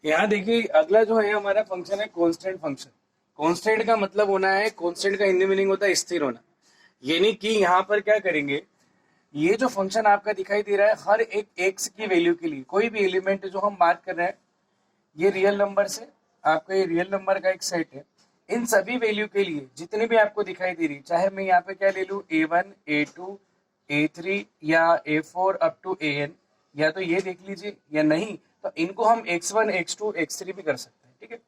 यहाँ देखिए अगला जो है हमारा फंक्शन है कांस्टेंट फंक्शन। कांस्टेंट का मतलब होना है, कांस्टेंट का हिंदी मीनिंग होता है स्थिर होना। यानी कि यहाँ पर क्या करेंगे, ये जो फंक्शन आपका दिखाई दे रहा है हर एक एक्स की वैल्यू के लिए, कोई भी एलिमेंट जो हम बात कर रहे हैं, ये रियल नंबर से आपका ये रियल नंबर का एक सेट है। इन सभी वैल्यू के लिए जितने भी आपको दिखाई दे रही, चाहे मैं यहाँ पे क्या ले लूँ, A1 A2 A3 या A4 अप टू AN, या तो ये देख लीजिए या नहीं तो इनको हम X1 X2 X3 भी कर सकते हैं। ठीक है,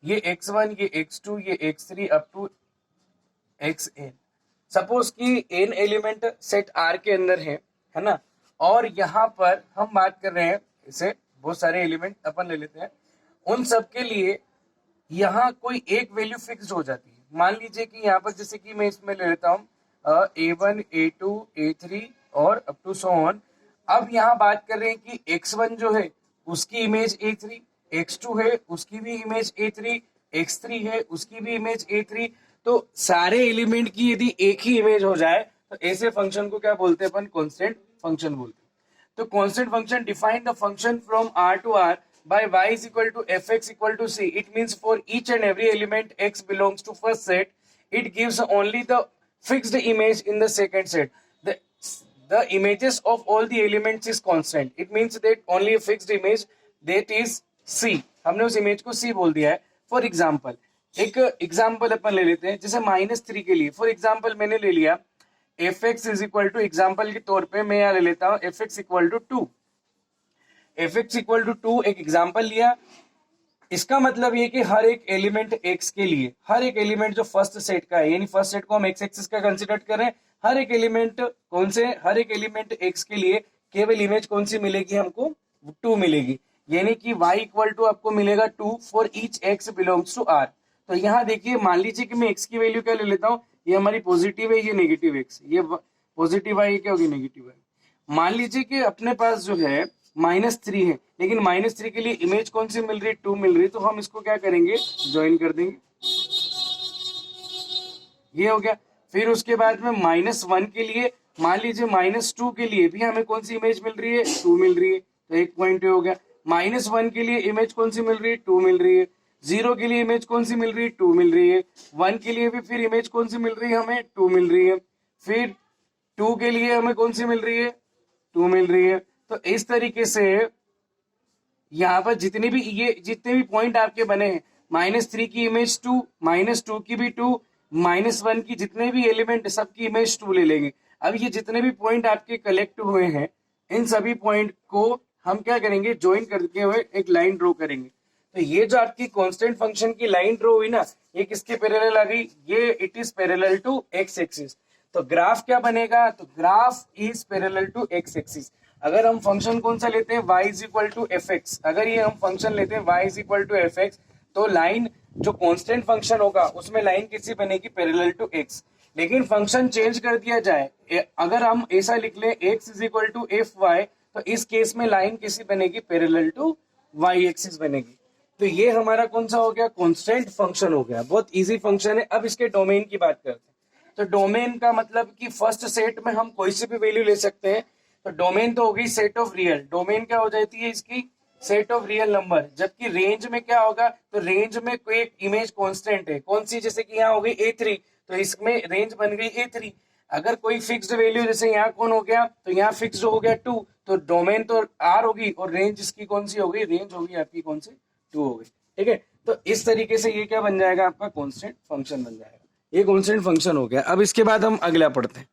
ये X1 ये X2 ये X3 up to XN। Suppose कि n एलिमेंट सेट R के अंदर है ना, और यहाँ पर हम बात कर रहे हैं, इसे बहुत सारे एलिमेंट अपन ले लेते हैं, उन सब के लिए यहाँ कोई एक वैल्यू फिक्स्ड हो जाती है। मान लीजिए कि यहाँ पर जैसे कि मैं इसमें ले लेता हूँ A1 A2 A3 और अप टू सो ऑन। अब यहाँ बात कर रहे हैं कि X1 जो है उसकी इमेज A3, X2 है उसकी भी इमेज A3, X3 है उसकी भी इमेज A3। तो सारे एलिमेंट की यदि एक ही इमेज हो जाए तो ऐसे फंक्शन को क्या बोलते हैं अपन, कांस्टेंट फंक्शन बोलते हैं। तो constant function define the function from R to R by y is equal to fx equal to c. It means for each and every element x belongs to first set, it gives only the fixed image in the second set. The images of all the elements is constant. It means that only a fixed image, that is c. हमने उस image को c बोल दिया है। For example एक example अपन ले लेते हैं, जैसे -3 के लिए फॉर एग्जाम्पल मैंने ले लिया F X is equal to, example के तौर पे मैं यहाँ ले लेता हूँ F X equal to 2। F X equal to 2 एक एग्जाम्पल लिया। इसका मतलब ये कि हर एक एलिमेंट एक्स के लिए, हर एक एलिमेंट जो फर्स्ट सेट का है, यानी फर्स्ट सेट को हम एक्स एक्सिस का कंसिडर कर रहे हैं, हर एक एलिमेंट कौन से, हर एक एलिमेंट एक्स के लिए केवल इमेज कौन सी मिलेगी हमको, 2 मिलेगी। यानी कि y इक्वल टू आपको मिलेगा 2 for each x belongs to r। तो यहाँ देखिए मान लीजिए कि मैं x की वैल्यू क्या ले लेता हूँ, ये हमारी पॉजिटिव है, ये नेगेटिव x, ये पॉजिटिव है, ये क्या होगी, नेगेटिव है। मान लीजिए कि अपने पास जो है -3 है, लेकिन -3 के लिए इमेज कौन सी मिल रही है, 2 मिल रही है। तो हम इसको क्या करेंगे, ज्वाइन कर देंगे, ये हो गया। फिर उसके बाद में -1 के लिए, मान लीजिए -2 के लिए भी हमें कौन सी इमेज मिल रही है, 2 मिल रही है, तो एक पॉइंट हो गया। -1 के लिए इमेज कौन सी मिल रही है, 2 मिल रही है। 0 के लिए इमेज कौन सी मिल रही है, 2 मिल रही है। 1 के लिए भी फिर इमेज कौन सी मिल रही है, हमें 2 मिल रही है। फिर 2 के लिए हमें कौन सी मिल रही है, 2 मिल रही है। तो इस तरीके से यहाँ पर जितने भी पॉइंट आपके बने हैं, -3 की इमेज 2, -2 की भी 2, -1 की जितने भी एलिमेंट सबकी इमेज 2 ले लेंगे। अब ये जितने भी पॉइंट आपके कलेक्ट हुए हैं, इन सभी पॉइंट को हम क्या करेंगे, ज्वाइन करके हुए एक लाइन ड्रॉ करेंगे। तो ये जो आपकी कांस्टेंट फंक्शन की लाइन ड्रॉ हुई ना, ये किसके पैरेलल आ गई, ये it is parallel to X axis. तो ग्राफ क्या बनेगा, तो graph is parallel to X axis. अगर हम फंक्शन कौन सा लेते हैं, y is equal to F X, अगर ये हम फंक्शन लेते हैं y is equal to F X, तो लाइन जो कांस्टेंट फंक्शन होगा उसमें लाइन किसी बनेगी, पैरेलल टू x। लेकिन फंक्शन चेंज कर दिया जाए, अगर हम ऐसा लिख लें x is equal to F Y, तो इस केस में लाइन किसी बनेगी, पैरेलल टू y एक्सिस बनेगी। तो ये हमारा कौन सा हो गया, कांस्टेंट फंक्शन हो गया। बहुत इजी फंक्शन है। अब इसके डोमेन की बात करते हैं। तो डोमेन का मतलब कि फर्स्ट सेट में हम कोई सी भी वैल्यू ले सकते हैं। तो डोमेन तो हो गई सेट ऑफ रियल, डोमेन क्या हो जाती है इसकी, सेट ऑफ रियल नंबर। जबकि रेंज में क्या होगा, तो रेंज में कोई एक इमेज कांस्टेंट है, कौन सी, जैसे कि यहाँ हो गई A3, तो इसमें रेंज बन गई A3। अगर कोई फिक्स्ड वैल्यू, जैसे यहाँ कौन हो गया, तो यहाँ फिक्स्ड हो गया 2, तो डोमेन तो R होगी और रेंज इसकी कौन सी हो गई, रेंज होगी आपकी कौन सी, 2 हो गई। ठीक है, तो इस तरीके से ये क्या बन जाएगा, आपका कांस्टेंट फंक्शन बन जाएगा। ये कांस्टेंट फंक्शन हो गया। अब इसके बाद हम अगला पढ़ते हैं।